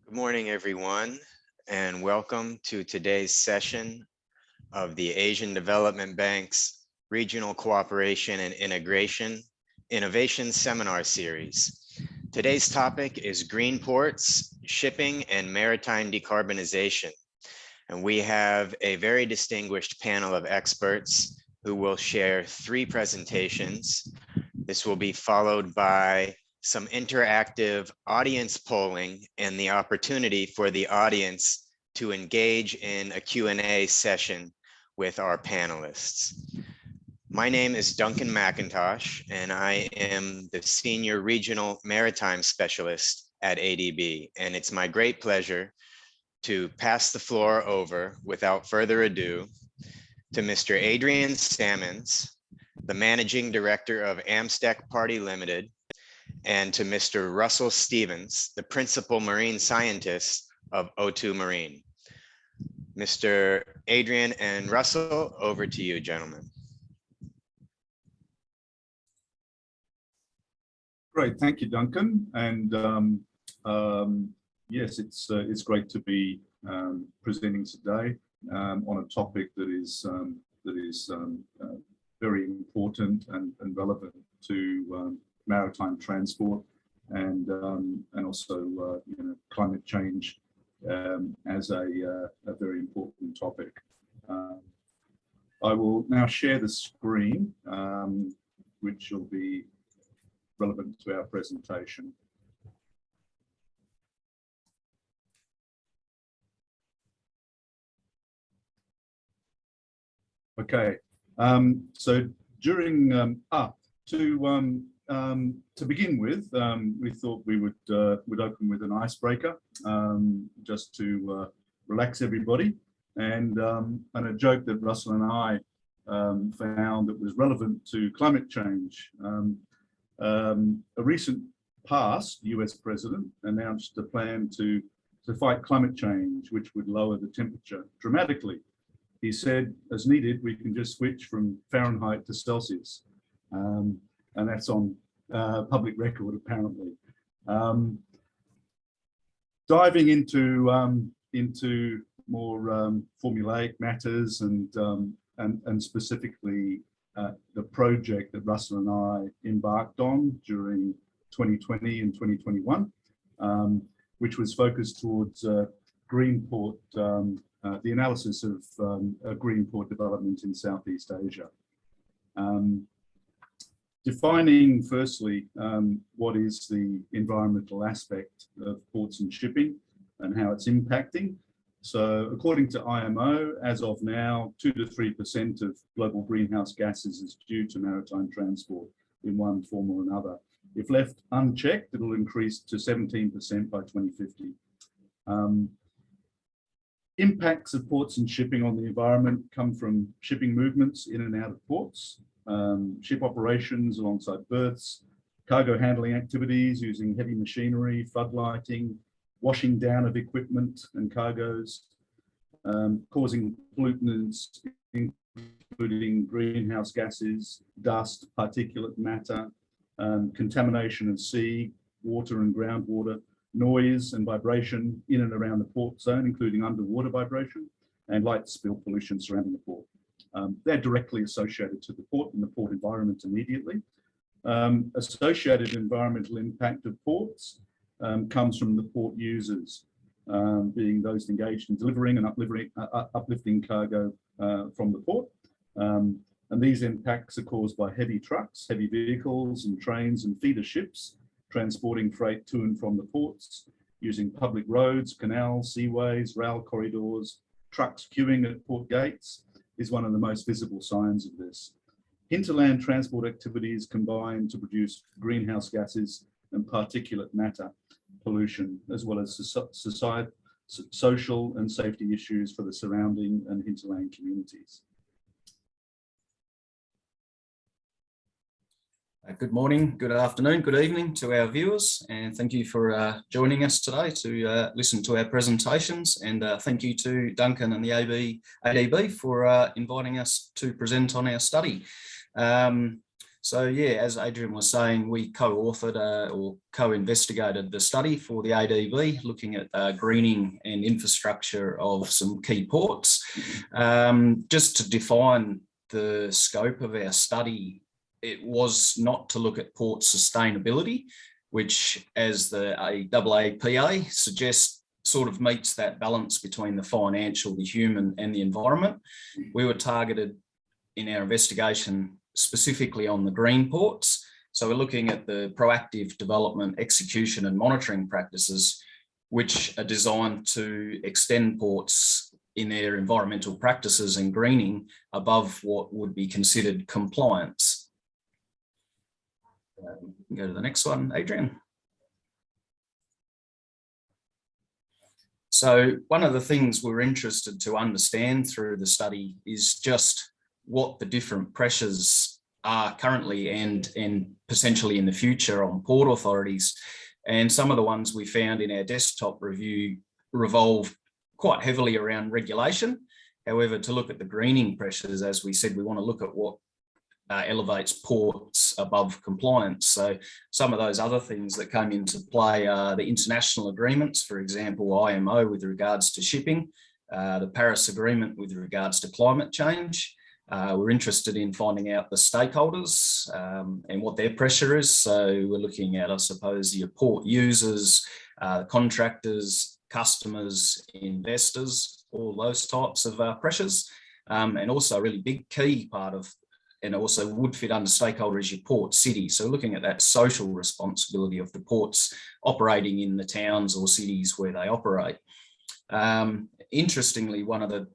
Good morning, everyone, and welcome to today's session of the Asian Development Bank's Regional Cooperation and Innovation Seminar Series. Today's topic is green ports, shipping, and maritime decarbonization. And we have a very distinguished panel of experts who will share 3 presentations. This will be followed by some interactive audience polling and the opportunity for the audience to engage in a Q&A session with our panelists. My name is Duncan McIntosh, and I am the Senior Regional Maritime Specialist at ADB. And it's my great pleasure to pass the floor over, without further ado, to Mr. Adrian Sammons, the Managing Director of Amstec Party Limited, and to Mr. Russell Stevens, the Principal Marine Scientist of O2 Marine. Mr. Adrian and Russell, over to you, gentlemen. Great, thank you, Duncan. And yes, it's great to be presenting today on a topic that is very important and relevant to maritime transport and also climate change as a very important topic. I will now share the screen, which will be relevant to our presentation. Okay, so during to begin with, we thought we would open with an icebreaker, just to relax everybody, and a joke that Russell and I found that was relevant to climate change. A recent past US president announced a plan to fight climate change, which would lower the temperature dramatically. He said, as needed, we can just switch from Fahrenheit to Celsius. And that's on public record, apparently. Diving into more formulaic matters and specifically the project that Russell and I embarked on during 2020 and 2021, which was focused towards green port, the analysis of green port development in Southeast Asia. Defining firstly what is the environmental aspect of ports and shipping and how it's impacting. So according to IMO, as of now, 2 to 3% of global greenhouse gases is due to maritime transport in one form or another. If left unchecked, it'll increase to 17% by 2050. Impacts of ports and shipping on the environment come from shipping movements in and out of ports, ship operations alongside berths, cargo handling activities using heavy machinery, floodlighting, washing down of equipment and cargoes, causing pollutants, including greenhouse gases, dust, particulate matter, contamination of sea, water and groundwater, noise and vibration in and around the port zone, including underwater vibration, and light spill pollution surrounding the port. They're directly associated to the port and the port environment immediately. Associated environmental impact of ports comes from the port users, being those engaged in delivering and uplifting cargo from the port. And these impacts are caused by heavy trucks, heavy vehicles and trains and feeder ships transporting freight to and from the ports, using public roads, canals, seaways, rail corridors, trucks queuing at port gates is one of the most visible signs of this. Hinterland transport activities combine to produce greenhouse gases and particulate matter pollution, as well as social and safety issues for the surrounding and hinterland communities. Good morning, good afternoon, good evening to our viewers, and thank you for joining us today to listen to our presentations, and thank you to Duncan and the ADB for inviting us to present on our study. So yeah, as Adrian was saying, we co-authored or co-investigated the study for the ADB, looking at greening and infrastructure of some key ports. Just to define the scope of our study, it was not to look at port sustainability, which, as the AAPA suggests, sort of meets that balance between the financial, the human, and the environment. We were targeted in our investigation specifically on the green ports. So we're looking at the proactive development, execution, and monitoring practices, which are designed to extend ports in their environmental practices and greening above what would be considered compliance. Go to the next one, Adrian. So one of the things we're interested to understand through the study is just what the different pressures are currently and potentially in the future on port authorities. And some of the ones we found in our desktop review revolve quite heavily around regulation. However, to look at the greening pressures, as we said, we want to look at what elevates ports above compliance. So some of those other things that came into play are the international agreements, for example, IMO with regards to shipping, the Paris Agreement with regards to climate change. We're interested in finding out the stakeholders and what their pressure is. So we're looking at, I suppose, your port users, contractors, customers, investors, all those types of pressures. And also a really big key part of, and also would fit under stakeholder, is your port city. So looking at that social responsibility of the ports operating in the towns or cities where they operate. Interestingly, one of the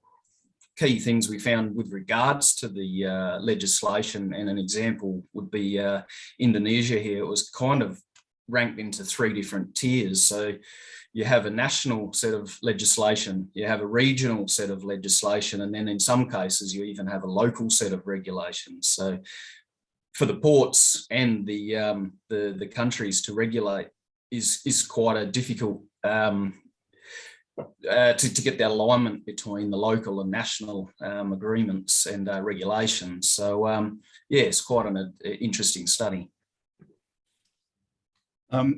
key things we found with regards to the legislation, and an example would be Indonesia here, it was kind of ranked into 3 different tiers. So you have a national set of legislation, you have a regional set of legislation, and then in some cases you even have a local set of regulations. So for the ports and the countries to regulate is quite a difficult to get that alignment between the local and national agreements and regulations. So yeah, it's quite an interesting study. In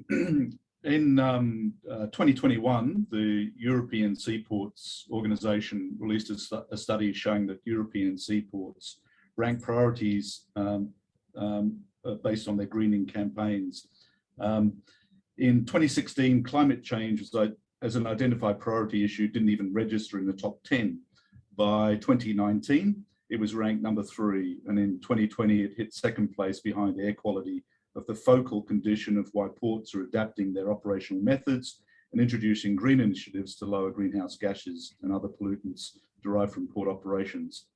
2021, the European Seaports Organization released a study showing that European seaports rank priorities based on their greening campaigns. In 2016, climate change as an identified priority issue didn't even register in the top 10. By 2019, it was ranked number 3, and in 2020, it hit 2nd place behind air quality, of the focal condition of why ports are adapting their operational methods and introducing green initiatives to lower greenhouse gases and other pollutants derived from port operations.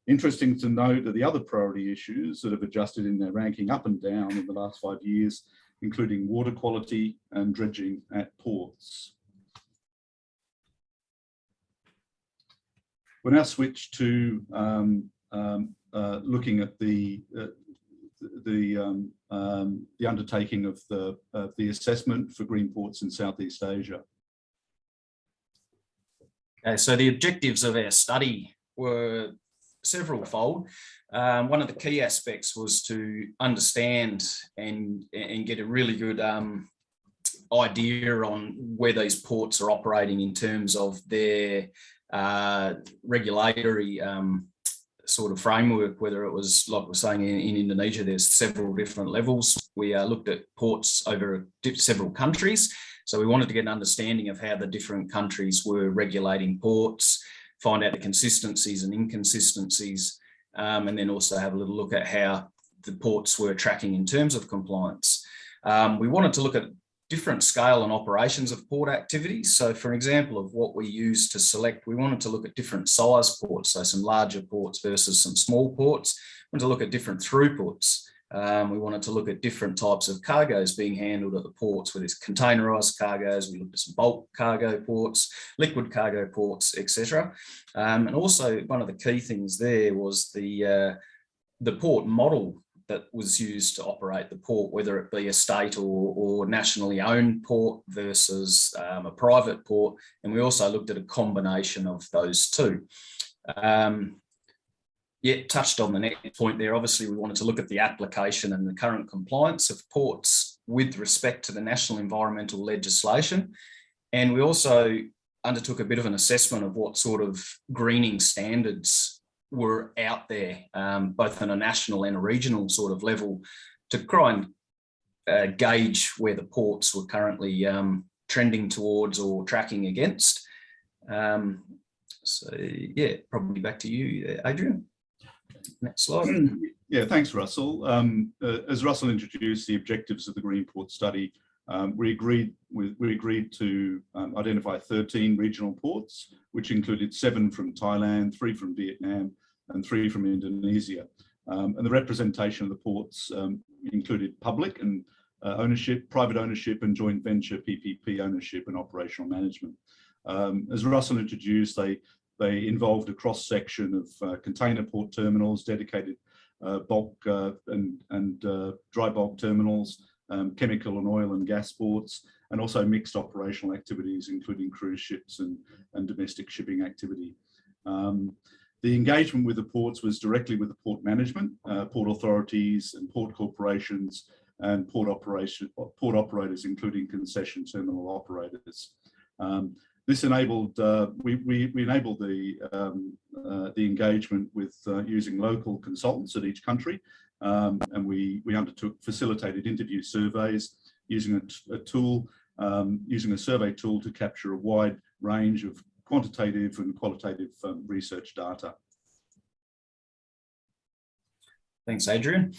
Interesting to note that the other priority issues that have adjusted in their ranking up and down in the last 5 years, including water quality and dredging at ports. We'll now switch to looking at the undertaking of the assessment for green ports in Southeast Asia. Okay, so the objectives of our study were several-fold. One of the key aspects was to understand and get a really good idea on where these ports are operating in terms of their regulatory sort of framework, whether it was, like we're saying, in Indonesia, there's several different levels. We looked at ports over several countries. So we wanted to get an understanding of how the different countries were regulating ports, find out the consistencies and inconsistencies, and then also have a little look at how the ports were tracking in terms of compliance. We wanted to look at different scale and operations of port activities. So for an example of what we used to select, we wanted to look at different size ports, so some larger ports versus some small ports. We wanted to look at different throughputs. We wanted to look at different types of cargoes being handled at the ports, whether it's containerized cargoes. We looked at some bulk cargo ports, liquid cargo ports, etc. And also one of the key things there was the port model that was used to operate the port, whether it be a state or nationally owned port versus a private port. And we also looked at a combination of those two. Yeah, touched on the next point there. Obviously, we wanted to look at the application and the current compliance of ports with respect to the national environmental legislation. And we also undertook a bit of an assessment of what sort of greening standards were out there, both on a national and a regional sort of level, to try and gauge where the ports were currently trending towards or tracking against. So yeah, probably back to you, Adrian. Next slide. Yeah, thanks, Russell. As Russell introduced the objectives of the Green Port Study, we agreed to identify 13 regional ports, which included 7 from Thailand, 3 from Vietnam, and 3 from Indonesia. And the representation of the ports included public and ownership, private ownership, and joint venture PPP ownership and operational management. As Russell introduced, they involved a cross-section of container port terminals, dedicated bulk and dry bulk terminals, chemical and oil and gas ports, and also mixed operational activities, including cruise ships and domestic shipping activity. The engagement with the ports was directly with the port management, port authorities and port corporations, and port operators, including concession terminal operators. This enabled, we enabled the engagement with using local consultants at each country, and we facilitated interview surveys using a tool, using a survey tool to capture a wide range of quantitative and qualitative research data. Thanks, Adrian.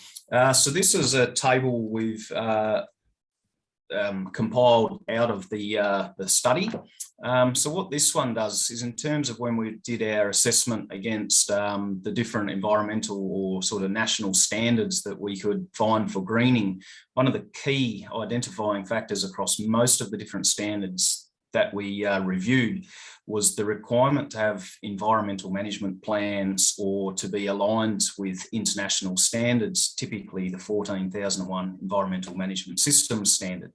So this is a table we've compiled out of the study. So what this one does is, in terms of when we did our assessment against the different environmental or sort of national standards that we could find for greening, one of the key identifying factors across most of the different standards that we reviewed was the requirement to have environmental management plans or to be aligned with international standards, typically the 14001 Environmental Management Systems Standard.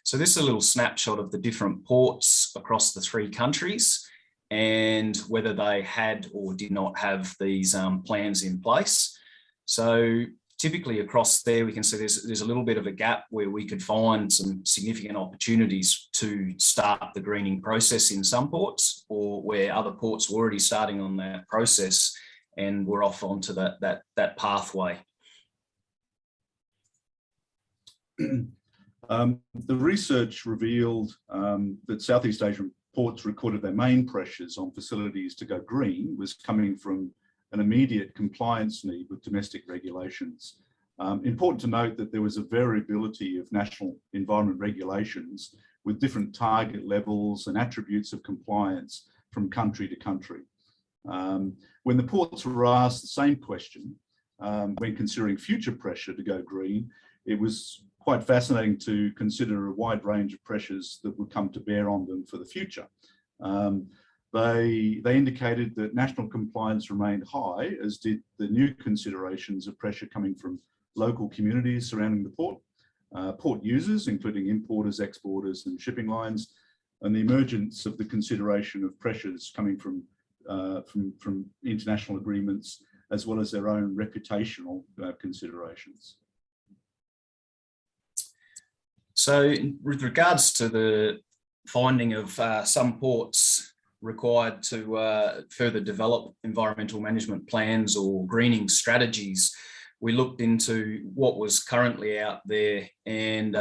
So this is a little snapshot of the different ports across the 3 countries and whether they had or did not have these plans in place. So typically across there, we can see there's a little bit of a gap where we could find some significant opportunities to start the greening process in some ports, or where other ports were already starting on that process and we're off onto that pathway. The research revealed that Southeast Asian ports recorded their main pressures on facilities to go green was coming from an immediate compliance need with domestic regulations. Important to note that there was a variability of national environment regulations with different target levels and attributes of compliance from country to country. When the ports were asked the same question, when considering future pressure to go green, it was quite fascinating to consider a wide range of pressures that would come to bear on them for the future. They indicated that national compliance remained high, as did the new considerations of pressure coming from local communities surrounding the port, port users, including importers, exporters, and shipping lines, and the emergence of the consideration of pressures coming from international agreements, as well as their own reputational considerations. So with regards to the finding of some ports required to further develop environmental management plans or greening strategies, we looked into what was currently out there and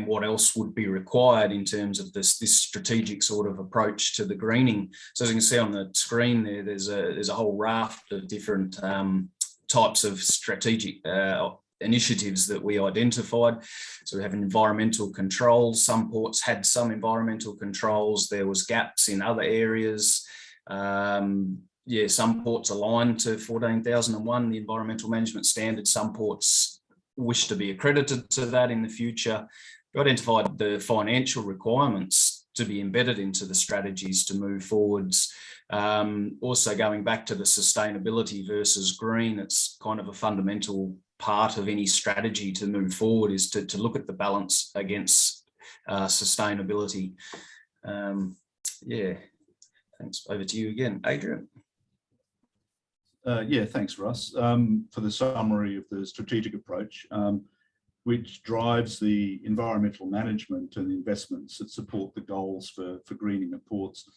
what else would be required in terms of this strategic sort of approach to the greening. So as you can see on the screen there, there's a whole raft of different types of strategic initiatives that we identified. So we have environmental controls. Some ports had some environmental controls. There was gaps in other areas. Yeah, some ports aligned to 14001, the environmental management standard. Some ports wish to be accredited to that in the future. We identified the financial requirements to be embedded into the strategies to move forwards. Also going back to the sustainability versus green, it's kind of a fundamental part of any strategy to move forward, is to look at the balance against sustainability. Yeah, thanks. Over to you again, Adrian. Yeah, thanks, Russ, for the summary of the strategic approach, which drives the environmental management and investments that support the goals for greening of ports.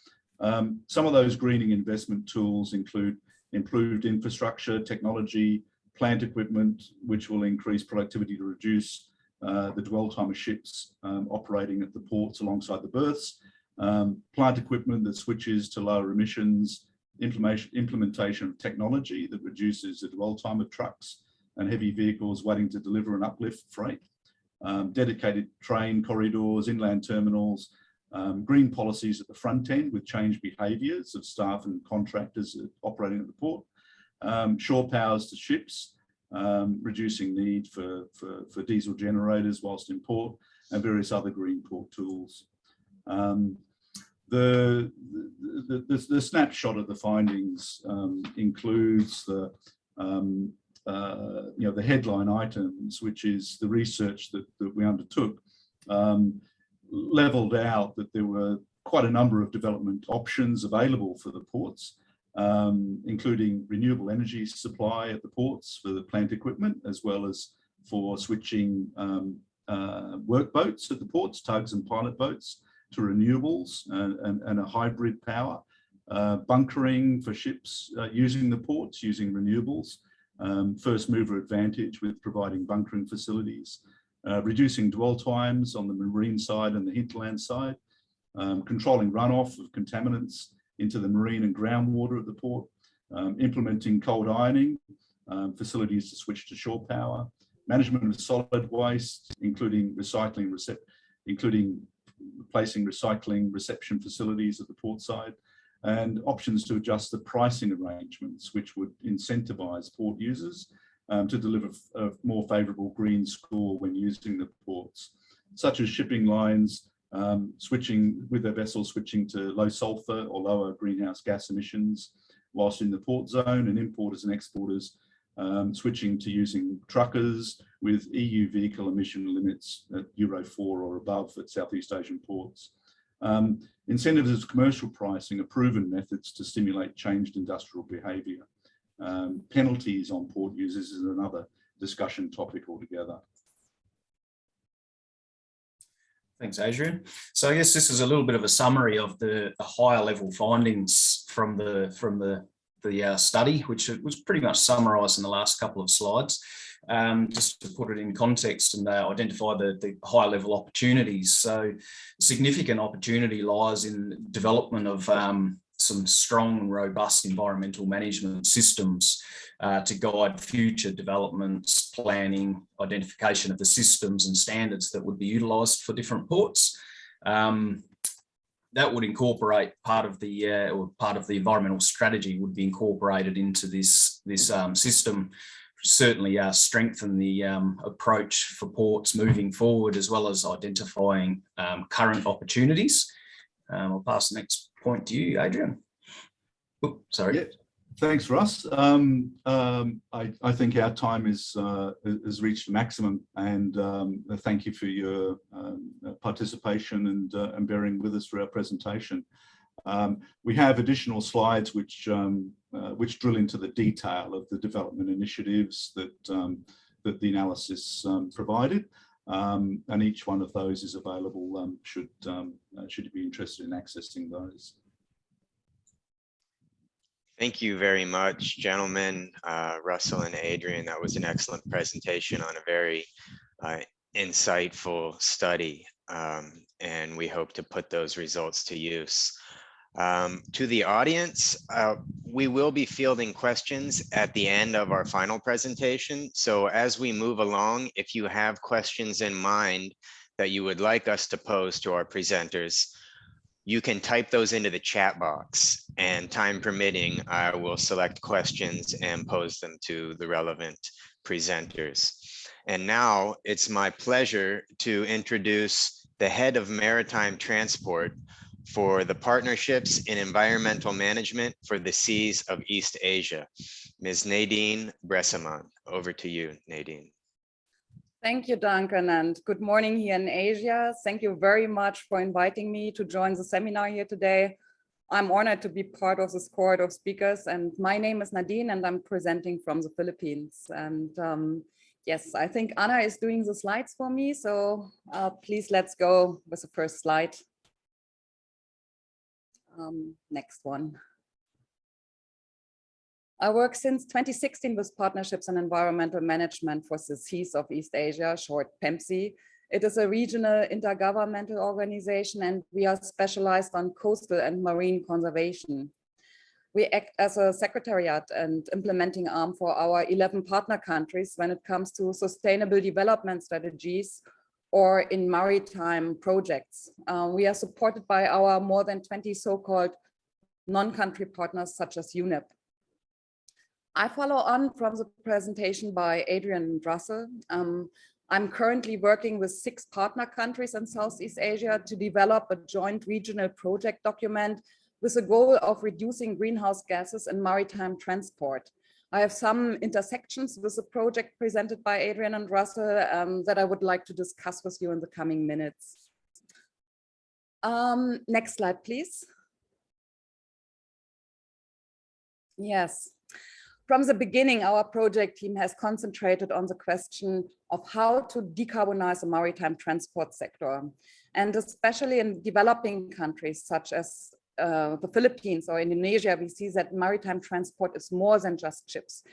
Some of those greening investment tools include improved infrastructure, technology, plant equipment, which will increase productivity to reduce the dwell time of ships operating at the ports alongside the berths, plant equipment that switches to lower emissions, implementation of technology that reduces the dwell time of trucks and heavy vehicles waiting to deliver and uplift freight, dedicated train corridors, inland terminals, green policies at the front end with changed behaviours of staff and contractors operating at the port, shore powers to ships, reducing need for diesel generators whilst in port, and various other green port tools. The snapshot of the findings includes the the headline items, which is the research that we undertook, levelled out that there were quite a number of development options available for the ports, including renewable energy supply at the ports for the plant equipment, as well as for switching work boats at the ports, tugs and pilot boats, to renewables and a hybrid power, bunkering for ships using the ports, using renewables, first mover advantage with providing bunkering facilities, reducing dwell times on the marine side and the hinterland side, controlling runoff of contaminants into the marine and groundwater of the port, implementing cold ironing facilities to switch to shore power, management of solid waste, including recycling, including replacing recycling reception facilities at the port side, and options to adjust the pricing arrangements, which would incentivise port users to deliver a more favourable green score when using the ports, such as shipping lines switching with their vessels switching to low sulphur or lower greenhouse gas emissions whilst in the port zone, and importers and exporters switching to using truckers with EU vehicle emission limits at Euro 4 or above at Southeast Asian ports. Incentives of commercial pricing are proven methods to stimulate changed industrial behaviour. Penalties on port users is another discussion topic altogether. Thanks, Adrian. So I guess this is a little bit of a summary of the higher level findings from the study, which was pretty much summarised in the last couple of slides. Just to put it in context and identify the high level opportunities. So significant opportunity lies in development of some strong and robust environmental management systems to guide future developments, planning, identification of the systems and standards that would be utilised for different ports. That would incorporate part of the environmental strategy would be incorporated into this system. Certainly strengthen the approach for ports moving forward, as well as identifying current opportunities. I'll pass the next point to you, Adrian. Oops, sorry. Yeah, thanks, Russ. I think our time has reached maximum, and thank you for your participation and bearing with us for our presentation. We have additional slides which drill into the detail of the development initiatives that the analysis provided, and each one of those is available should you be interested in accessing those. Thank you very much, gentlemen, Russell and Adrian. That was an excellent presentation on a very insightful study, and we hope to put those results to use. To the audience, we will be fielding questions at the end of our final presentation. So as we move along, if you have questions in mind that you would like us to pose to our presenters, you can type those into the chat box, and time permitting, I will select questions and pose them to the relevant presenters. And now it's my pleasure to introduce the head of Maritime Transport for the Partnerships in Environmental Management for the Seas of East Asia, Ms. Nadine Bressamon. Over to you, Nadine. Thank you, Duncan, and good morning here in Asia. Thank you very much for inviting me to join the seminar here today. I'm honored to be part of this cohort of speakers, and my name is Nadine and I'm presenting from the Philippines. And yes, I think Anna is doing the slides for me, so please let's go with the first slide. Next one. I work since 2016 with Partnerships and Environmental Management for the Seas of East Asia, short PEMSI. It is a regional intergovernmental organization and we are specialized on coastal and marine conservation. We act as a secretariat and implementing arm for our 11 partner countries when it comes to sustainable development strategies or in maritime projects. We are supported by our more than 20 so-called non-country partners such as UNEP. I follow on from the presentation by Adrian and Russell. I'm currently working with 6 partner countries in Southeast Asia to develop a joint regional project document with the goal of reducing greenhouse gases in maritime transport. I have some intersections with the project presented by Adrian and Russell that I would like to discuss with you in the coming minutes. Next slide, please. Yes. From the beginning, our project team has concentrated on the question of how to decarbonize the maritime transport sector. And especially in developing countries such as the Philippines or Indonesia, we see that maritime transport is more than just ships.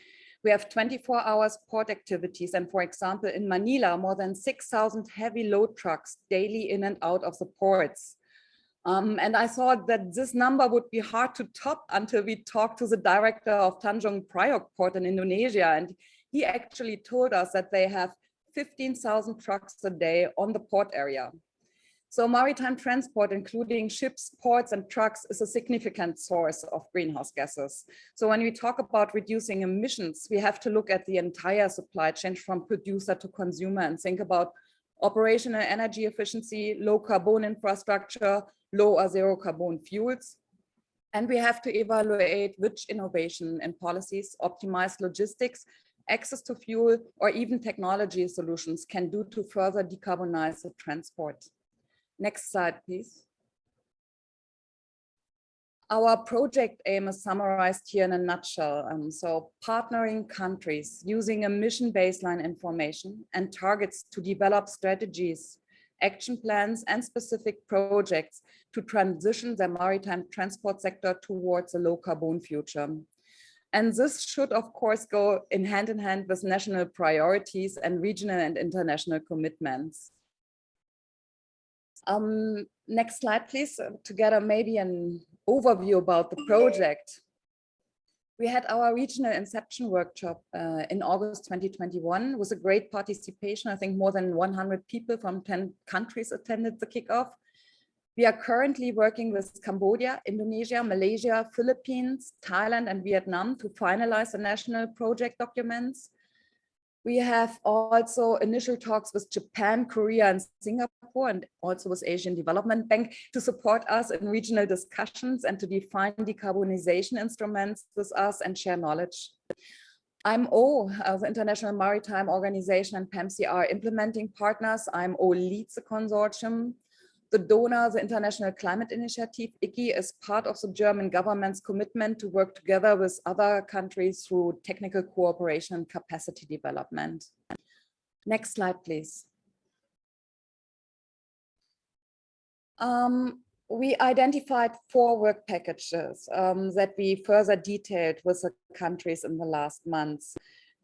We have 24 hours port activities. And for example, in Manila, more than 6,000 heavy load trucks daily in and out of the ports. And I thought that this number would be hard to top until we talked to the director of Tanjung Priok port in Indonesia. And he actually told us that they have 15,000 trucks a day on the port area. So maritime transport, including ships, ports, and trucks, is a significant source of greenhouse gases. So when we talk about reducing emissions, we have to look at the entire supply chain from producer to consumer and think about operational energy efficiency, low carbon infrastructure, low or zero carbon fuels. And we have to evaluate which innovation and policies, optimized logistics, access to fuel, or even technology solutions can do to further decarbonize the transport. Next slide, please. Our project aim is summarized here in a nutshell. So partnering countries using emission baseline information and targets to develop strategies, action plans, and specific projects to transition the maritime transport sector towards a low carbon future. And this should, of course, go in hand with national priorities and regional and international commitments. Next slide, please. Together, maybe an overview about the project. We had our regional inception workshop in August 2021 with a great participation. I think more than 100 people from 10 countries attended the kickoff. We are currently working with Cambodia, Indonesia, Malaysia, Philippines, Thailand, and Vietnam to finalize the national project documents. We have also initial talks with Japan, Korea, and Singapore, and also with Asian Development Bank to support us in regional discussions and to define decarbonization instruments with us and share knowledge. IMO, the International Maritime Organization, and PEMSI are implementing partners. IMO leads the consortium. The donor, the International Climate Initiative, ICI, is part of the German government's commitment to work together with other countries through technical cooperation and capacity development. Next slide, please. We identified 4 work packages that we further detailed with the countries in the last months.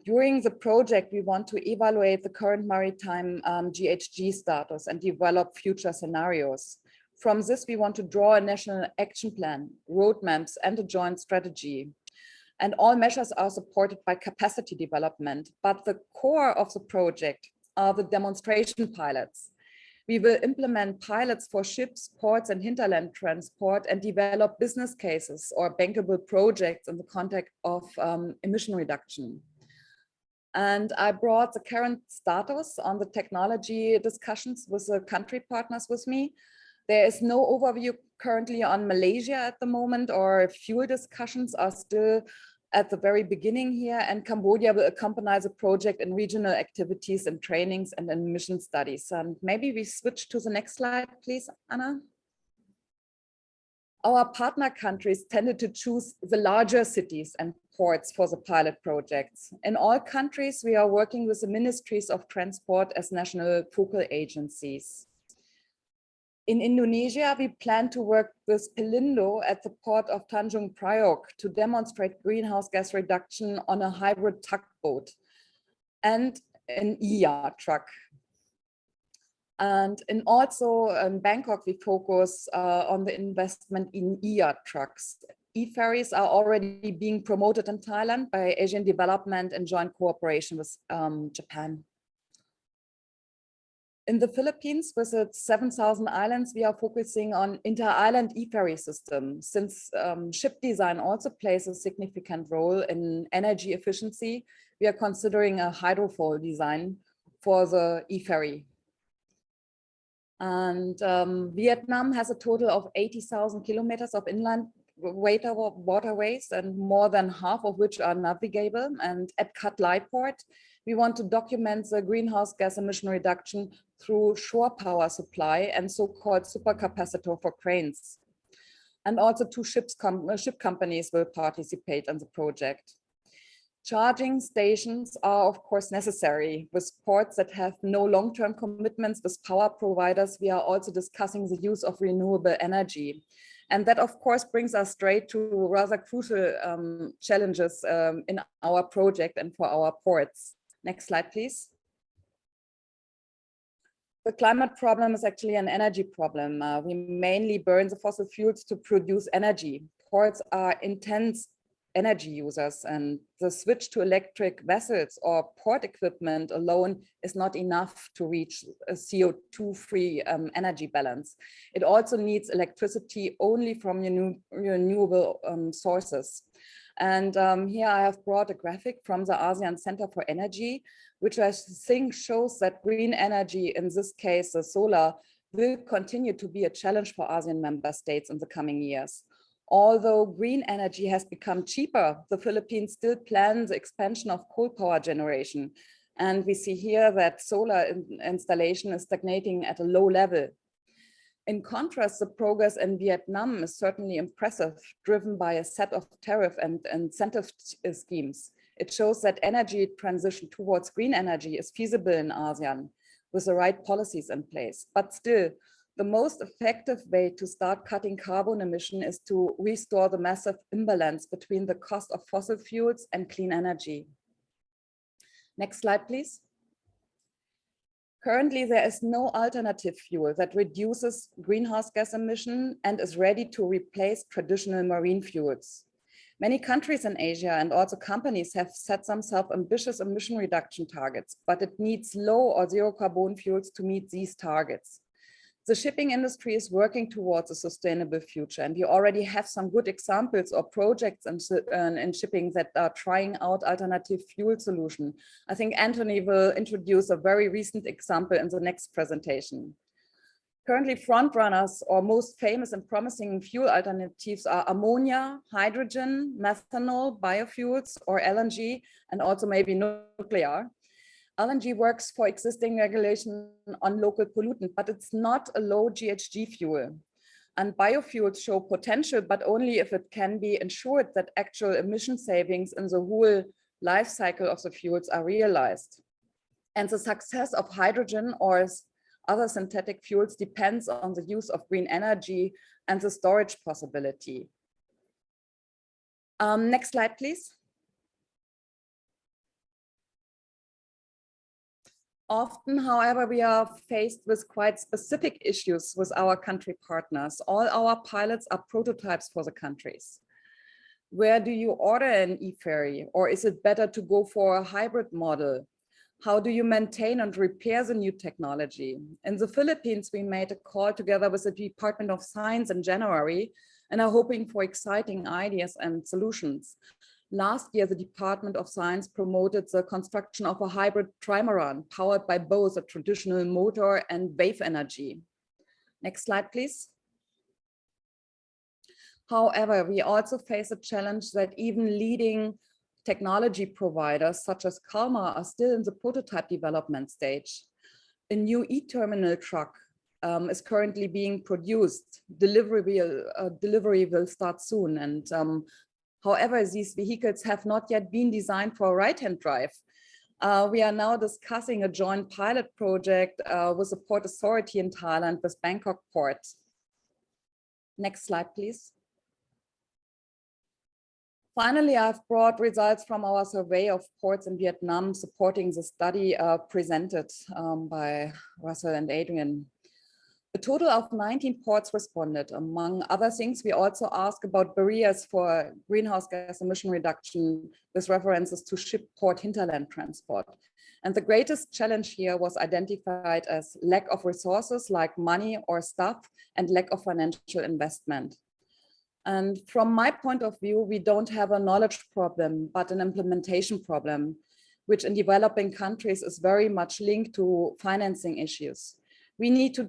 During the project, we want to evaluate the current maritime GHG status and develop future scenarios. From this, we want to draw a national action plan, roadmaps, and a joint strategy. And all measures are supported by capacity development, but the core of the project are the demonstration pilots. We will implement pilots for ships, ports, and hinterland transport and develop business cases or bankable projects in the context of emission reduction. And I brought the current status on the technology discussions with the country partners with me. There is no overview currently on Malaysia at the moment, or fuel discussions are still at the very beginning here, and Cambodia will accompany the project in regional activities and trainings and emission studies. And maybe we switch to the next slide, please, Anna. Our partner countries tended to choose the larger cities and ports for the pilot projects. In all countries, we are working with the ministries of transport as national focal agencies. In Indonesia, we plan to work with Pelindo at the port of Tanjung Priok to demonstrate greenhouse gas reduction on a hybrid tugboat and an truck. And also in Bangkok, we focus on the investment in trucks. E-ferries are already being promoted in Thailand by Asian Development in joint cooperation with Japan. In the Philippines, with its 7,000 islands, we are focusing on inter-island e-ferry system. Since ship design also plays a significant role in energy efficiency, we are considering a hydrofoil design for the e-ferry. And Vietnam has a total of 80,000 kilometers of inland waterways, and more than half of which are navigable. And at Cat Lai Port, we want to document the greenhouse gas emission reduction through shore power supply and so-called supercapacitor for cranes. And also two ship companies will participate in the project. Charging stations are of course necessary. With ports that have no long-term commitments with power providers, we are also discussing the use of renewable energy. And that of course brings us straight to rather crucial challenges in our project and for our ports. Next slide, please. The climate problem is actually an energy problem. We mainly burn the fossil fuels to produce energy. Ports are intense energy users, and the switch to electric vessels or port equipment alone is not enough to reach a CO2-free energy balance. It also needs electricity only from renewable sources. And here I have brought a graphic from the ASEAN Center for Energy, which I think shows that green energy, in this case, the solar, will continue to be a challenge for ASEAN member states in the coming years. Although green energy has become cheaper, the Philippines still plans the expansion of coal power generation. And we see here that solar installation is stagnating at a low level. In contrast, the progress in Vietnam is certainly impressive, driven by a set of tariff and incentive schemes. It shows that energy transition towards green energy is feasible in ASEAN with the right policies in place. But still, the most effective way to start cutting carbon emission is to restore the massive imbalance between the cost of fossil fuels and clean energy. Next slide, please. Currently, there is no alternative fuel that reduces greenhouse gas emission and is ready to replace traditional marine fuels. Many countries in Asia and also companies have set themselves ambitious emission reduction targets, but it needs low or zero carbon fuels to meet these targets. The shipping industry is working towards a sustainable future, and you already have some good examples or projects in shipping that are trying out alternative fuel solution. I think Anthony will introduce a very recent example in the next presentation. Currently, frontrunners or most famous and promising fuel alternatives are ammonia, hydrogen, methanol, biofuels, or LNG, and also maybe nuclear. LNG works for existing regulation on local pollutant, but it's not a low GHG fuel. And biofuels show potential, but only if it can be ensured that actual emission savings in the whole life cycle of the fuels are realized. And the success of hydrogen or other synthetic fuels depends on the use of green energy and the storage possibility. Next slide, please. Often, however, we are faced with quite specific issues with our country partners. All our pilots are prototypes for the countries. Where do you order an e-ferry, or is it better to go for a hybrid model? How do you maintain and repair the new technology? In the Philippines, we made a call together with the Department of Science in January and are hoping for exciting ideas and solutions. Last year, the Department of Science promoted the construction of a hybrid trimaran powered by both a traditional motor and wave energy. Next slide, please. However, we also face a challenge that even leading technology providers such as Kalmar are still in the prototype development stage. A new e-terminal truck is currently being produced. Delivery will start soon. And however, these vehicles have not yet been designed for right-hand drive. We are now discussing a joint pilot project with the Port Authority in Thailand with Bangkok Port. Next slide, please. Finally, I've brought results from our survey of ports in Vietnam supporting the study presented by Russell and Adrian. A total of 19 ports responded. Among other things, we also asked about barriers for greenhouse gas emission reduction with references to ship port hinterland transport. And the greatest challenge here was identified as lack of resources like money or staff and lack of financial investment. And from my point of view, we don't have a knowledge problem, but an implementation problem, which in developing countries is very much linked to financing issues. We need to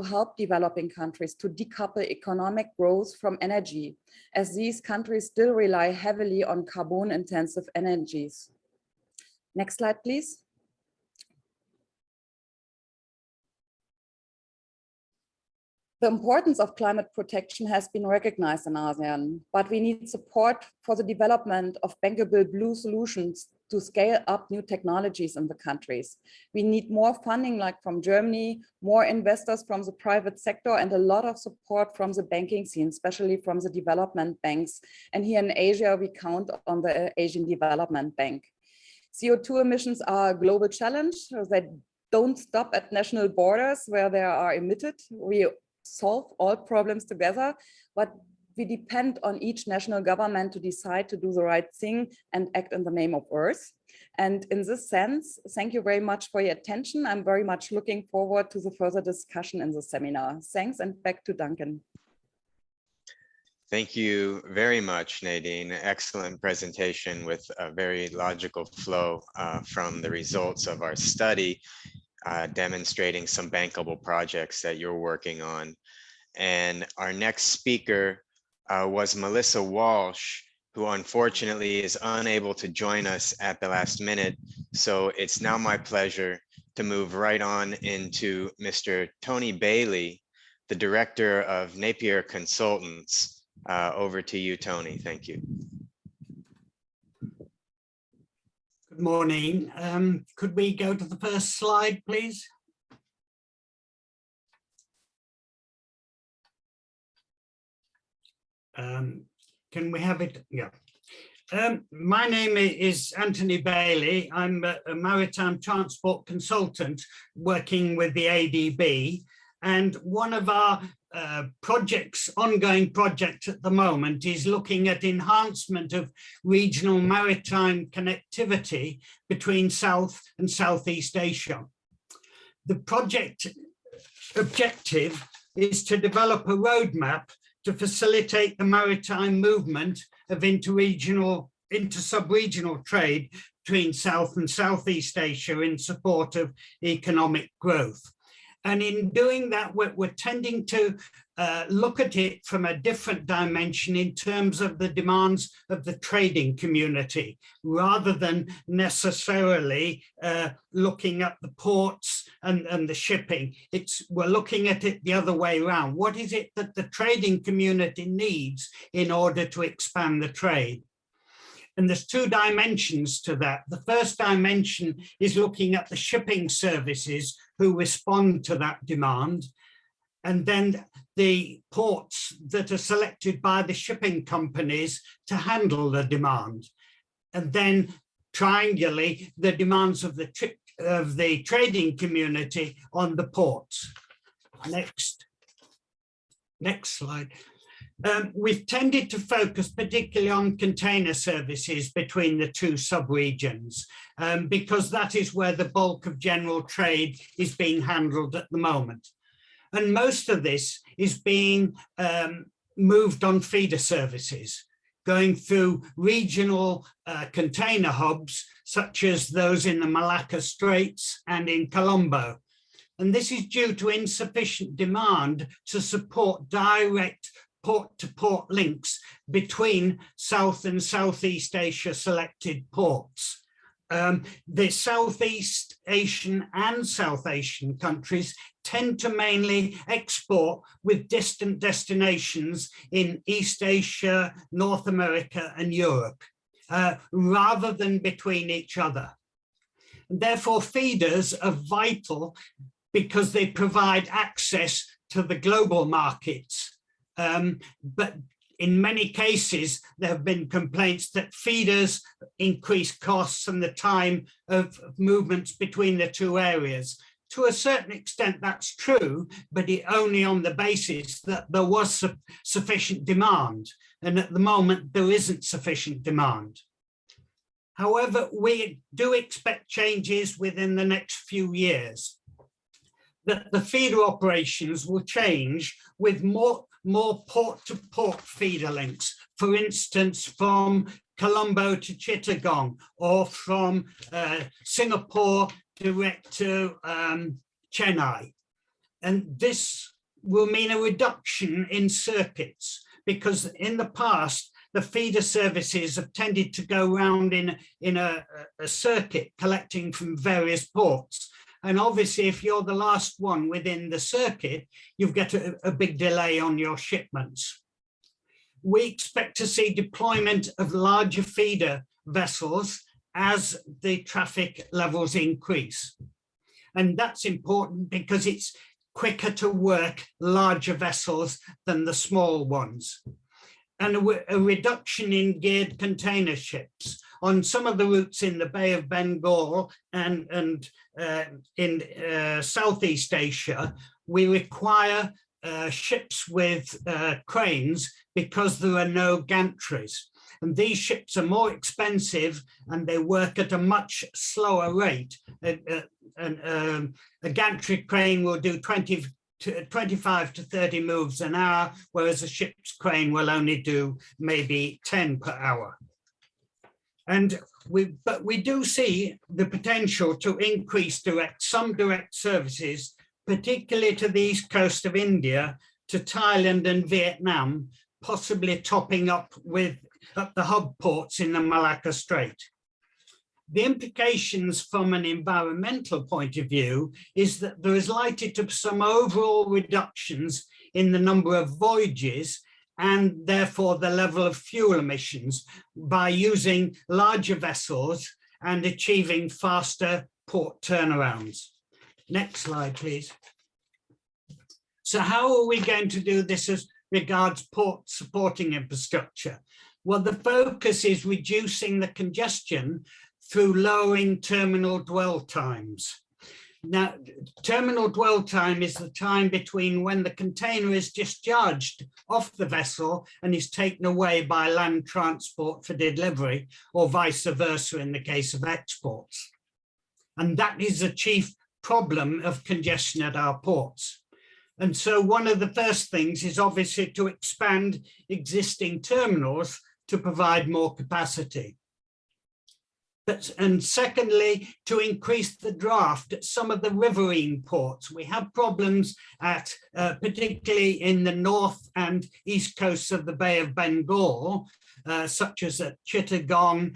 help developing countries to decouple economic growth from energy, as these countries still rely heavily on carbon-intensive energies. Next slide, please. The importance of climate protection has been recognized in ASEAN, but we need support for the development of bankable blue solutions to scale up new technologies in the countries. We need more funding like from Germany, more investors from the private sector, and a lot of support from the banking scene, especially from the development banks. And here in Asia, we count on the Asian Development Bank. CO2 emissions are a global challenge. They don't stop at national borders where they are emitted. We solve all problems together, but we depend on each national government to decide to do the right thing and act in the name of Earth. And in this sense, thank you very much for your attention. I'm very much looking forward to the further discussion in the seminar. Thanks, and back to Duncan. Thank you very much, Nadine. Excellent presentation with a very logical flow from the results of our study, demonstrating some bankable projects that you're working on. And our next speaker was Melissa Walsh, who unfortunately is unable to join us at the last minute. So it's now my pleasure to move right on into Mr. Tony Bailey, the Director of Napier Consultants. Over to you, Tony. Thank you. Good morning. Could we go to the first slide, please? Can we have it? Yeah. My name is Anthony Bailey. I'm a maritime transport consultant working with the ADB. And one of our ongoing projects at the moment is looking at enhancement of regional maritime connectivity between South and Southeast Asia. The project objective is to develop a roadmap to facilitate the maritime movement of inter-sub-regional trade between South and Southeast Asia in support of economic growth. And in doing that, we're tending to look at it from a different dimension in terms of the demands of the trading community, rather than necessarily looking at the ports and the shipping. We're looking at it the other way around. What is it that the trading community needs in order to expand the trade? And there's two dimensions to that. The first dimension is looking at the shipping services who respond to that demand, and then the ports that are selected by the shipping companies to handle the demand. And then triangulate the demands of the trading community on the ports. Next slide. We've tended to focus particularly on container services between the two sub-regions because that is where the bulk of general trade is being handled at the moment. And most of this is being moved on feeder services, going through regional container hubs, such as those in the Malacca Straits and in Colombo. And this is due to insufficient demand to support direct port-to-port links between South and Southeast Asia selected ports. The Southeast Asian and South Asian countries tend to mainly export with distant destinations in East Asia, North America, and Europe, rather than between each other. And therefore, feeders are vital because they provide access to the global markets. But in many cases, there have been complaints that feeders increase costs and the time of movements between the two areas. To a certain extent, that's true, but only on the basis that there was sufficient demand. And at the moment, there isn't sufficient demand. However, we do expect changes within the next few years, that the feeder operations will change with more port-to-port feeder links, for instance, from Colombo to Chittagong, or from Singapore direct to Chennai. And this will mean a reduction in circuits, because in the past, the feeder services have tended to go around in a circuit collecting from various ports. And obviously, if you're the last one within the circuit, you've got a big delay on your shipments. We expect to see deployment of larger feeder vessels as the traffic levels increase. And that's important because it's quicker to work larger vessels than the small ones. And a reduction in geared container ships. On some of the routes in the Bay of Bengal and in Southeast Asia, we require ships with cranes because there are no gantries. And these ships are more expensive and they work at a much slower rate. A gantry crane will do 25 to 30 moves an hour, whereas a ship's crane will only do maybe 10 per hour. But we do see the potential to increase some direct services, particularly to the east coast of India, to Thailand and Vietnam, possibly topping up with the hub ports in the Malacca Strait. The implications from an environmental point of view is that there is likely to be some overall reductions in the number of voyages and therefore the level of fuel emissions by using larger vessels and achieving faster port turnarounds. Next slide, please. So how are we going to do this as regards port supporting infrastructure? Well, the focus is reducing the congestion through lowering terminal dwell times. Now, terminal dwell time is the time between when the container is discharged off the vessel and is taken away by land transport for delivery, or vice versa in the case of exports. And that is a chief problem of congestion at our ports. And so one of the first things is obviously to expand existing terminals to provide more capacity. And secondly, to increase the draft at some of the riverine ports. We have problems at, particularly in the north and east coasts of the Bay of Bengal, such as at Chittagong,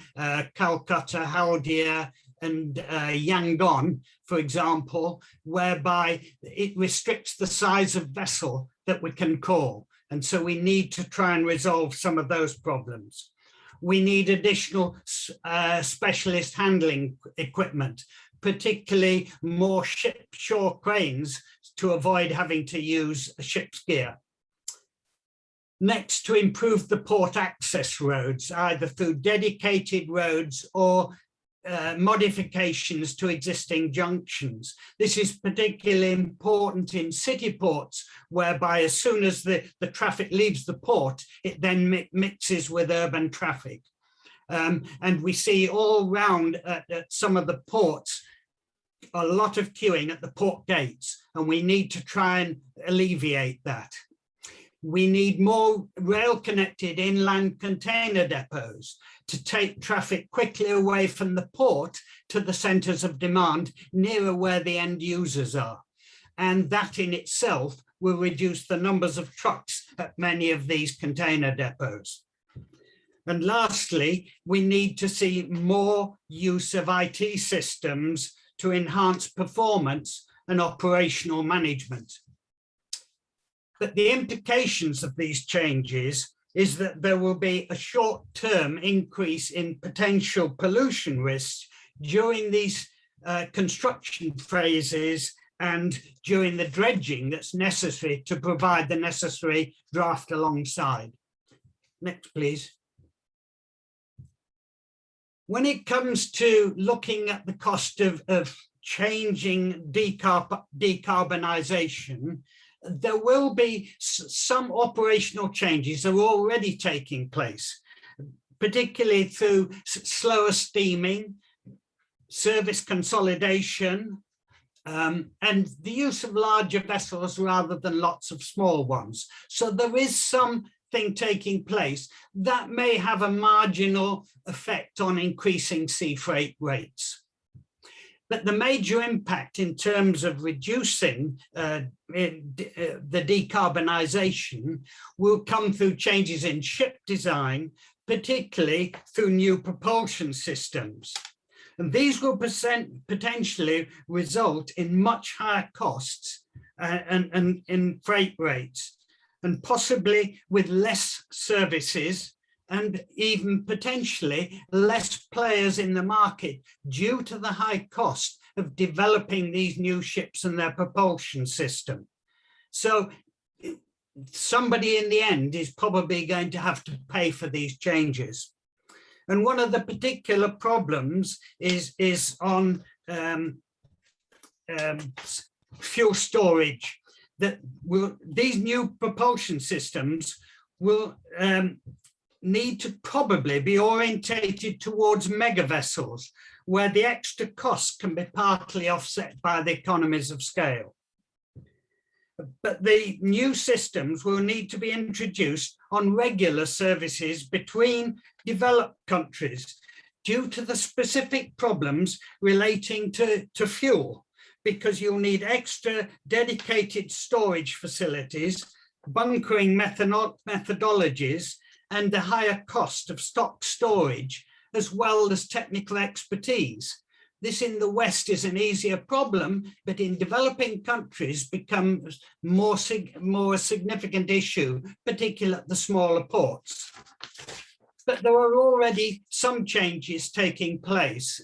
Calcutta, Haldia, and Yangon, for example, whereby it restricts the size of vessel that we can call. And so we need to try and resolve some of those problems. We need additional specialist handling equipment, particularly more shore cranes to avoid having to use a ship's gear. Next, to improve the port access roads, either through dedicated roads or modifications to existing junctions. This is particularly important in city ports, whereby as soon as the traffic leaves the port, it then mixes with urban traffic. And we see all round at some of the ports, a lot of queuing at the port gates, and we need to try and alleviate that. We need more rail-connected inland container depots to take traffic quickly away from the port to the centres of demand nearer where the end users are. And that in itself will reduce the numbers of trucks at many of these container depots. And lastly, we need to see more use of IT systems to enhance performance and operational management. But the implications of these changes is that there will be a short-term increase in potential pollution risks during these construction phases and during the dredging that's necessary to provide the necessary draft alongside. Next, please. When it comes to looking at the cost of changing decarbonization, there will be some operational changes that are already taking place, particularly through slower steaming, service consolidation, and the use of larger vessels rather than lots of small ones. So there is something taking place that may have a marginal effect on increasing sea freight rates. But the major impact in terms of reducing the decarbonization will come through changes in ship design, particularly through new propulsion systems. And these will potentially result in much higher costs and in freight rates, and possibly with less services and even potentially less players in the market due to the high cost of developing these new ships and their propulsion system. So somebody in the end is probably going to have to pay for these changes. And one of the particular problems is on fuel storage. These new propulsion systems will need to probably be orientated towards mega vessels, where the extra costs can be partly offset by the economies of scale. But the new systems will need to be introduced on regular services between developed countries due to the specific problems relating to fuel, because you'll need extra dedicated storage facilities, bunkering methodologies, and the higher cost of stock storage, as well as technical expertise. This in the West is an easier problem, but in developing countries becomes more a significant issue, particularly at the smaller ports. But there are already some changes taking place.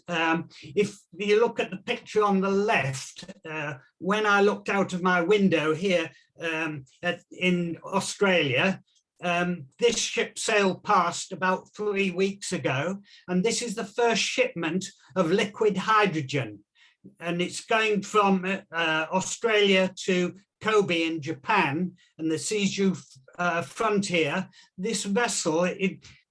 If you look at the picture on the left, when I looked out of my window here in Australia, this ship sailed past about 3 weeks ago, and this is the first shipment of liquid hydrogen, and it's going from Australia to Kobe in Japan and the Seiju frontier. This vessel,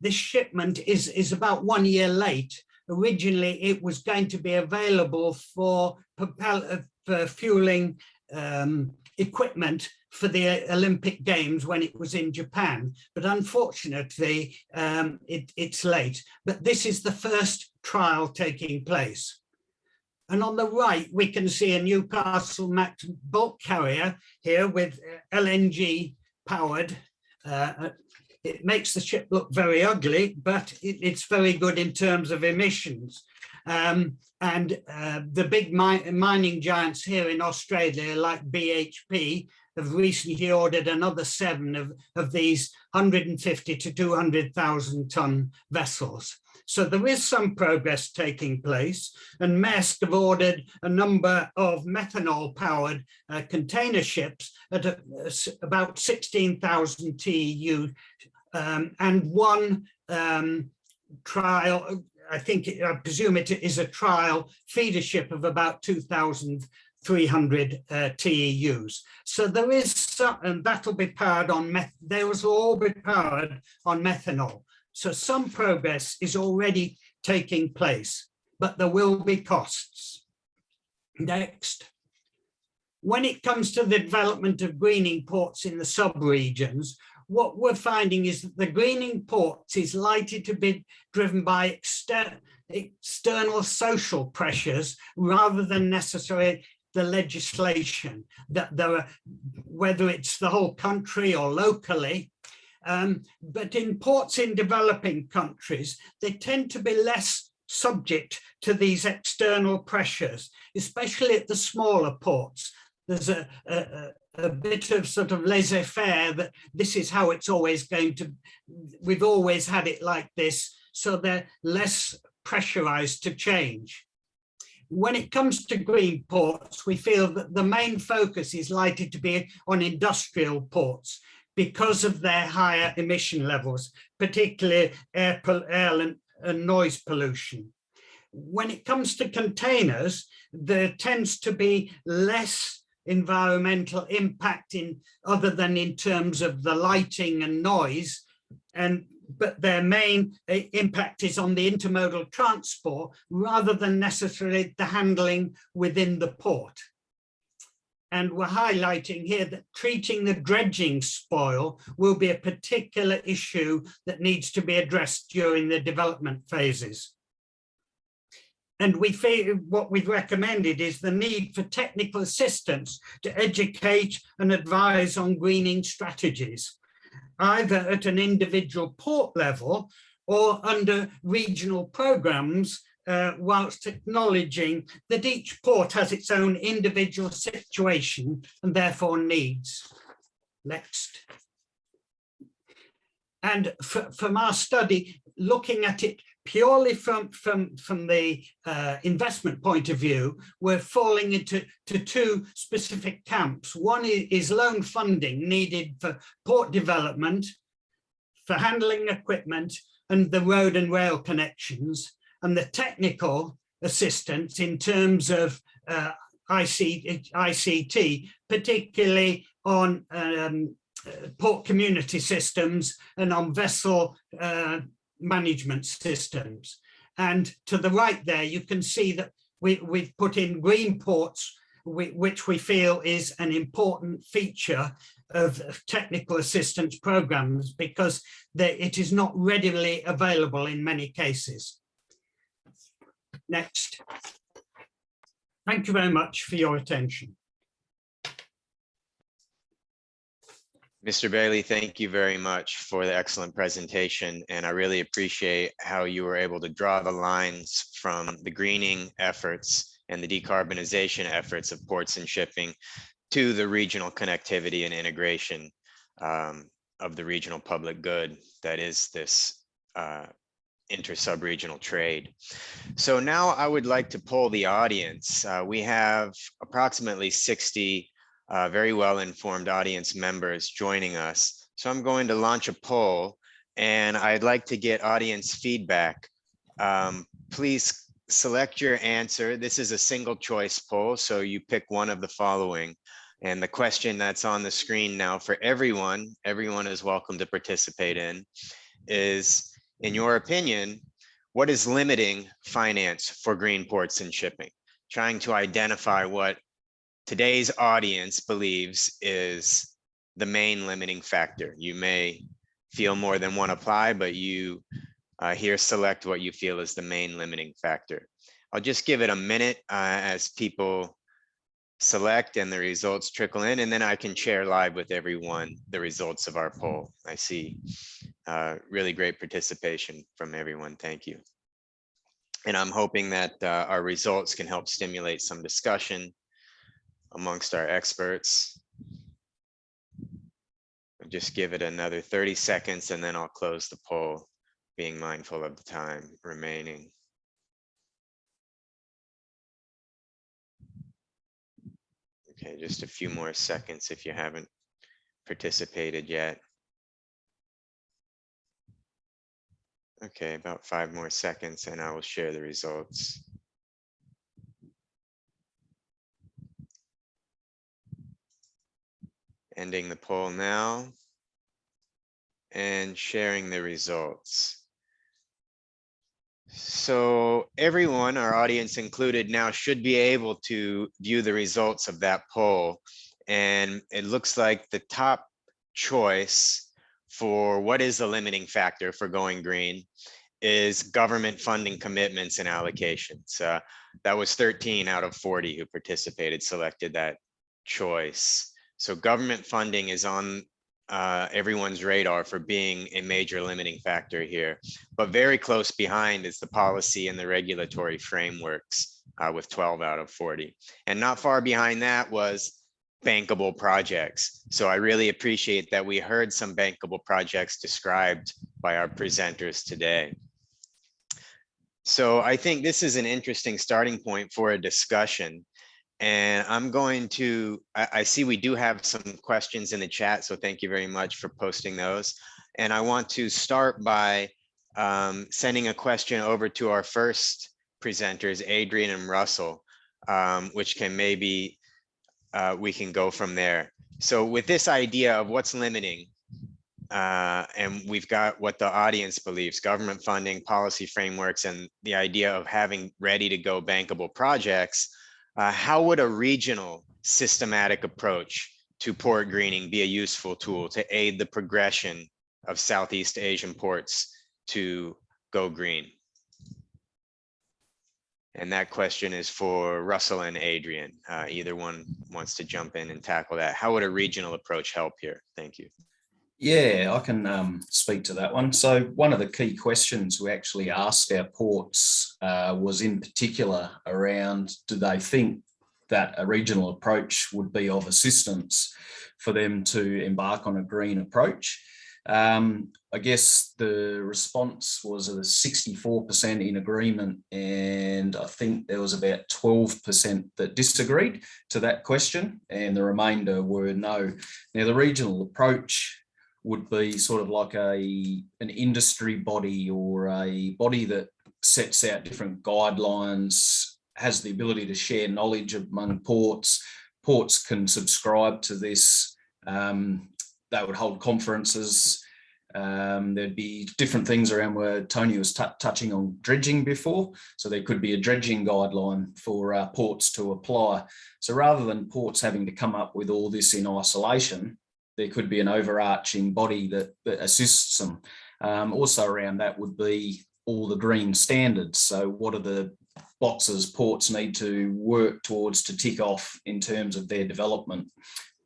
this shipment is about 1 year late. Originally, it was going to be available for fueling equipment for the Olympic Games when it was in Japan, but unfortunately it's late. But this is the first trial taking place. And on the right, we can see a Newcastle-Max bulk carrier here with LNG powered. It makes the ship look very ugly, but it's very good in terms of emissions. The big mining giants here in Australia, like BHP, have recently ordered another 7 of these 150 to 200,000 ton vessels. So there is some progress taking place, and Maersk have ordered a number of methanol powered container ships at about 16,000 TEU, and one trial, I presume it is a trial feeder ship of about 2,300 TEUs. So there is some, and that'll be powered on, those will all be powered on methanol. So some progress is already taking place, but there will be costs. Next. When it comes to the development of greening ports in the sub-regions, what we're finding is that the greening ports is likely to be driven by external social pressures rather than necessarily the legislation, that there are, whether it's the whole country or locally. But in ports in developing countries, they tend to be less subject to these external pressures, especially at the smaller ports. There's a bit of sort of laissez-faire that this is how it's always going to, we've always had it like this, so they're less pressurized to change. When it comes to green ports, we feel that the main focus is likely to be on industrial ports because of their higher emission levels, particularly air and noise pollution. When it comes to containers, there tends to be less environmental impact other than in terms of the lighting and noise, but their main impact is on the intermodal transport rather than necessarily the handling within the port. And we're highlighting here that treating the dredging spoil will be a particular issue that needs to be addressed during the development phases. And we feel what we've recommended is the need for technical assistance to educate and advise on greening strategies, either at an individual port level or under regional programs, whilst acknowledging that each port has its own individual situation and therefore needs. Next. And from our study, looking at it purely from the investment point of view, we're falling into two specific camps. One is loan funding needed for port development, for handling equipment, and the road and rail connections, and the technical assistance in terms of ICT, particularly on port community systems and on vessel management systems. And to the right there, you can see that we've put in green ports, which we feel is an important feature of technical assistance programs because it is not readily available in many cases. Next. Thank you very much for your attention. Mr. Bailey, thank you very much for the excellent presentation. And I really appreciate how you were able to draw the lines from the greening efforts and the decarbonization efforts of ports and shipping to the regional connectivity and integration of the regional public good that is this inter-sub-regional trade. So now I would like to poll the audience. We have approximately 60 very well-informed audience members joining us. So I'm going to launch a poll and I'd like to get audience feedback. Please select your answer. This is a single choice poll, so you pick one of the following. And the question that's on the screen now for everyone is welcome to participate in, is, in your opinion, what is limiting finance for green ports and shipping? Trying to identify what today's audience believes is the main limiting factor. You may feel more than one apply, but you here select what you feel is the main limiting factor. I'll just give it a minute as people select and the results trickle in, and then I can share live with everyone the results of our poll. I see really great participation from everyone. Thank you. And I'm hoping that our results can help stimulate some discussion amongst our experts. I'll just give it another 30 seconds and then I'll close the poll, being mindful of the time remaining. Okay, just a few more seconds if you haven't participated yet. Okay, about 5 more seconds and I will share the results. Ending the poll now and sharing the results. So everyone, our audience included, now should be able to view the results of that poll. And it looks like the top choice for what is the limiting factor for going green is government funding commitments and allocations. That was 13 out of 40 who participated, selected that choice. So government funding is on everyone's radar for being a major limiting factor here. But very close behind is the policy and the regulatory frameworks with 12 out of 40. And not far behind that was bankable projects. So I really appreciate that we heard some bankable projects described by our presenters today. So I think this is an interesting starting point for a discussion. And I'm going to, I see we do have some questions in the chat, so thank you very much for posting those. And I want to start by sending a question over to our first presenters, Adrian and Russell, which can maybe, we can go from there. So with this idea of what's limiting, and we've got what the audience believes, government funding, policy frameworks, and the idea of having ready to go bankable projects, how would a regional systematic approach to port greening be a useful tool to aid the progression of Southeast Asian ports to go green? And that question is for Russell and Adrian. Either one wants to jump in and tackle that. How would a regional approach help here? Thank you. Yeah, I can speak to that one. So one of the key questions we actually asked our ports was in particular around, do they think that a regional approach would be of assistance for them to embark on a green approach? I guess the response was a 64% in agreement, and I think there was about 12% that disagreed to that question, and the remainder were no. Now, the regional approach would be sort of like an industry body or a body that sets out different guidelines, has the ability to share knowledge among ports. Ports can subscribe to this. They would hold conferences. There'd be different things around where Tony was touching on dredging before. So there could be a dredging guideline for ports to apply. So rather than ports having to come up with all this in isolation, there could be an overarching body that assists them. Also around that would be all the green standards. So what are the boxes ports need to work towards to tick off in terms of their development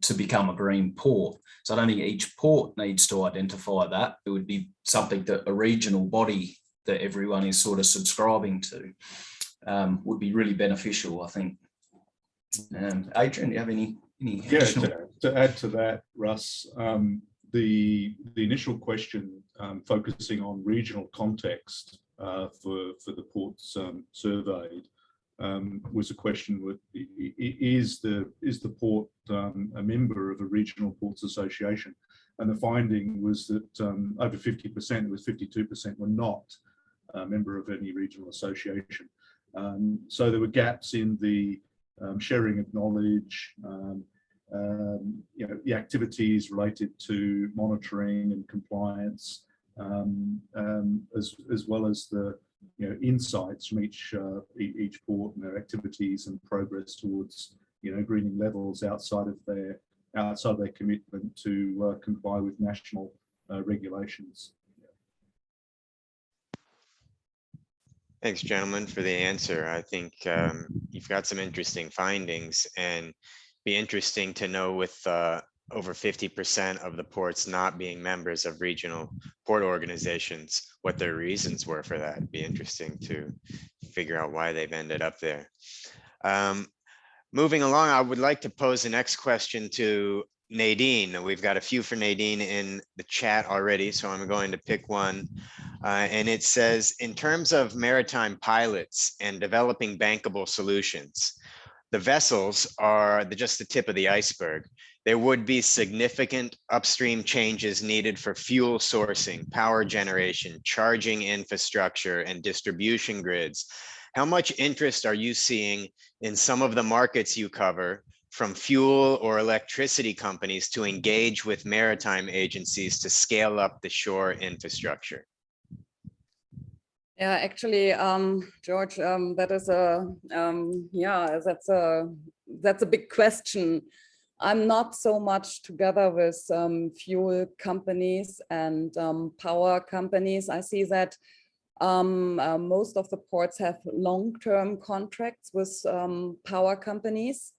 to become a green port? So I don't think each port needs to identify that. It would be something that a regional body that everyone is sort of subscribing to would be really beneficial, I think. Adrian, do you have any additional? To add to that, Russ, the initial question focusing on regional context for the ports surveyed was a question with, is the port a member of a regional ports association? And the finding was that over 50%, it was 52%, were not a member of any regional association. So there were gaps in the sharing of knowledge, the activities related to monitoring and compliance, as well as the insights from each port and their activities and progress towards greening levels outside their commitment to comply with national regulations. Thanks, gentlemen, for the answer. I think you've got some interesting findings, and be interesting to know with over 50% of the ports not being members of regional port organizations, what their reasons were for that. It'd be interesting to figure out why they've ended up there. Moving along, I would like to pose the next question to Nadine. We've got a few for Nadine in the chat already, so I'm going to pick one. And it says, in terms of maritime pilots and developing bankable solutions, the vessels are just the tip of the iceberg. There would be significant upstream changes needed for fuel sourcing, power generation, charging infrastructure, and distribution grids. How much interest are you seeing in some of the markets you cover from fuel or electricity companies to engage with maritime agencies to scale up the shore infrastructure? Yeah, actually, George, that is that's a big question. I'm not so much together with fuel companies and power companies. I see that most of the ports have long-term contracts with power companies.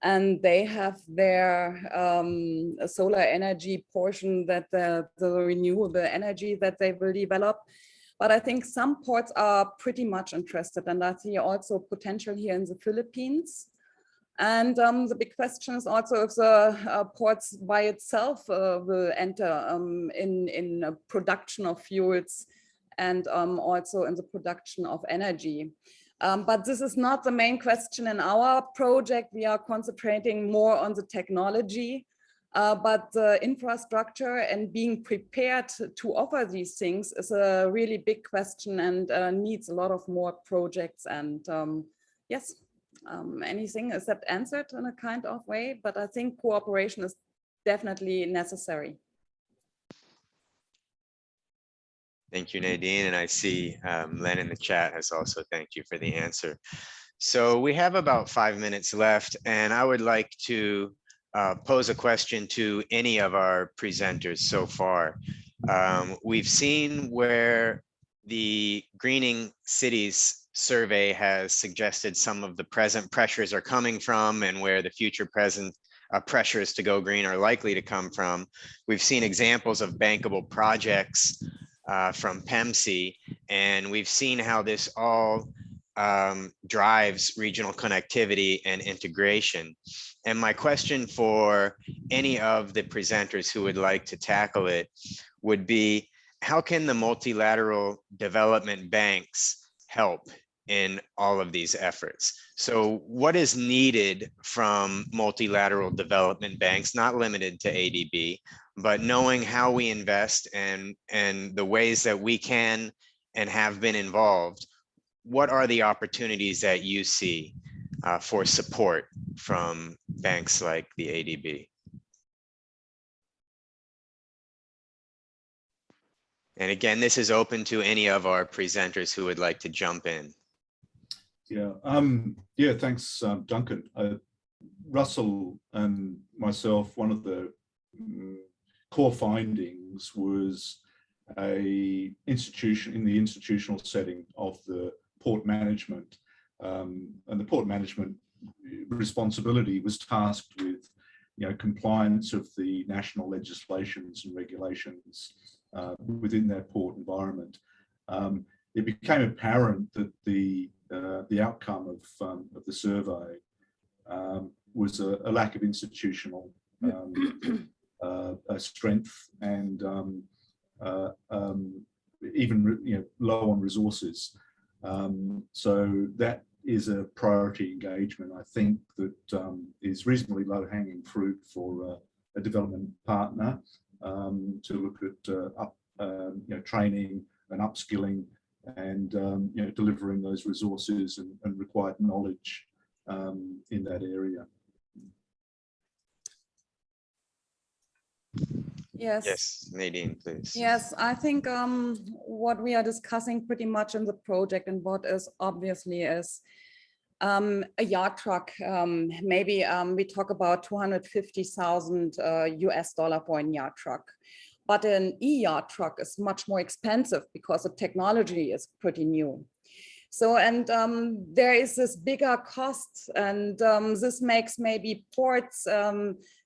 and they have their solar energy portion, that the renewable energy that they will develop. But I think some ports are pretty much interested, and I see also potential here in the Philippines. And the big question is also if the ports by itself will enter in production of fuels and also in the production of energy. But this is not the main question in our project. We are concentrating more on the technology, but the infrastructure and being prepared to offer these things is a really big question and needs a lot of more projects. And yes, anything is that answered in a kind of way, but I think cooperation is definitely necessary. Thank you, Nadine. And I see Len in the chat has also thanked you for the answer. So we have about 5 minutes left, and I would like to pose a question to any of our presenters so far. We've seen where the Greening Cities survey has suggested some of the present pressures are coming from and where the future present pressures to go green are likely to come from. We've seen examples of bankable projects from PEMC, and we've seen how this all drives regional connectivity and integration. And my question for any of the presenters who would like to tackle it would be, how can the multilateral development banks help in all of these efforts? So what is needed from multilateral development banks, not limited to ADB, but knowing how we invest and the ways that we can and have been involved, what are the opportunities that you see for support from banks like the ADB? And again, this is open to any of our presenters who would like to jump in. Yeah, thanks, Duncan. Russell and myself, one of the core findings was a institution in the institutional setting of the port management, and the port management responsibility was tasked with, compliance of the national legislations and regulations within that port environment. It became apparent that the outcome of the survey was a lack of institutional strength and even low on resources. So that is a priority engagement, I think, that is reasonably low-hanging fruit for a development partner to look at training and upskilling and delivering those resources and required knowledge in that area. Yes, Nadine, please. Yes, I think what we are discussing pretty much in the project and what is obviously is a yard truck. Maybe we talk about $250,000 US for a yard truck. But an e-yard truck is much more expensive because the technology is pretty new. So, and there is this bigger cost, and this makes maybe ports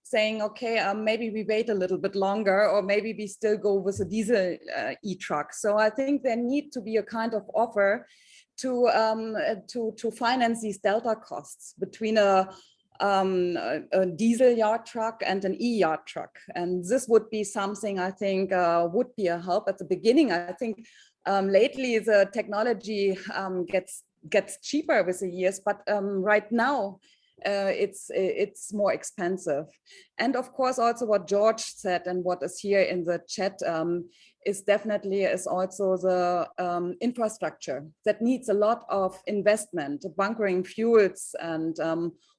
saying, okay, maybe we wait a little bit longer, or maybe we still go with a diesel e-truck. So I think there need to be a kind of offer to finance these delta costs between a diesel yard truck and an e-yard truck. And this would be something I think would be a help at the beginning. I think lately the technology gets cheaper with the years, but right now it's more expensive. And of course also what George said and what is here in the chat is definitely also the infrastructure that needs a lot of investment, bunkering fuels, and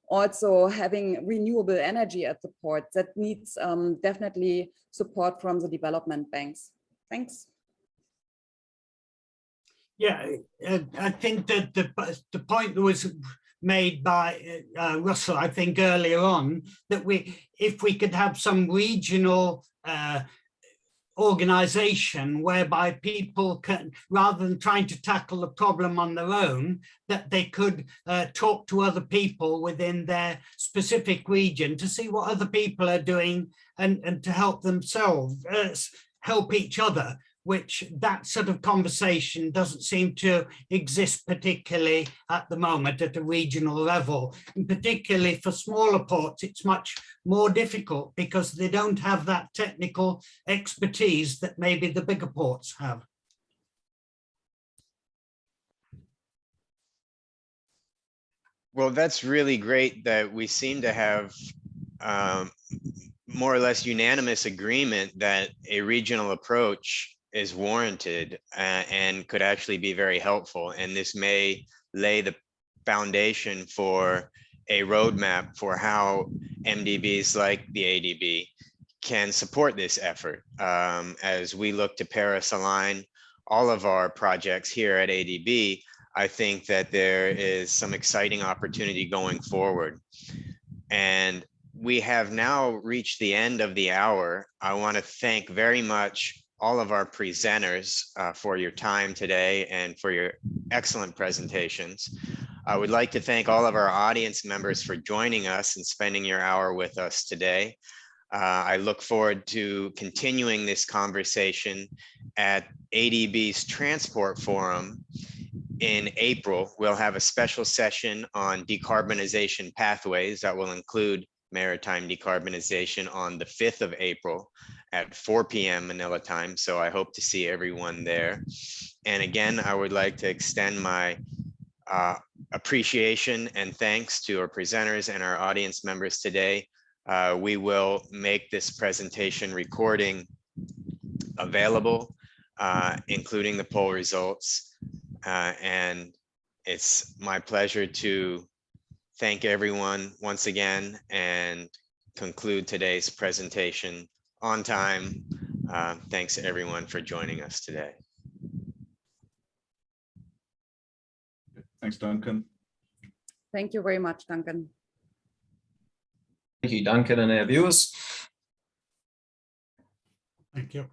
also having renewable energy at the port that needs definitely support from the development banks. Thanks. Yeah, I think that the point that was made by Russell, I think earlier on, that if we could have some regional organization whereby people can, rather than trying to tackle the problem on their own, that they could talk to other people within their specific region to see what other people are doing and to help themselves, help each other, which that sort of conversation doesn't seem to exist particularly at the moment at a regional level. And particularly for smaller ports, it's much more difficult because they don't have that technical expertise that maybe the bigger ports have. Well, that's really great that we seem to have more or less unanimous agreement that a regional approach is warranted and could actually be very helpful. And this may lay the foundation for a roadmap for how MDBs like the ADB can support this effort. As we look to Paris align all of our projects here at ADB, I think that there is some exciting opportunity going forward. And we have now reached the end of the hour. I want to thank very much all of our presenters for your time today and for your excellent presentations. I would like to thank all of our audience members for joining us and spending your hour with us today. I look forward to continuing this conversation at ADB's Transport Forum in April. We'll have a special session on decarbonization pathways that will include maritime decarbonization on the 5th of April at 4 p.m. Manila time. So I hope to see everyone there. And again, I would like to extend my appreciation and thanks to our presenters and our audience members today. We will make this presentation recording available, including the poll results. And it's my pleasure to thank everyone once again and conclude today's presentation on time. Thanks to everyone for joining us today. Thanks, Duncan. Thank you very much, Duncan. Thank you, Duncan, and our viewers. Thank you.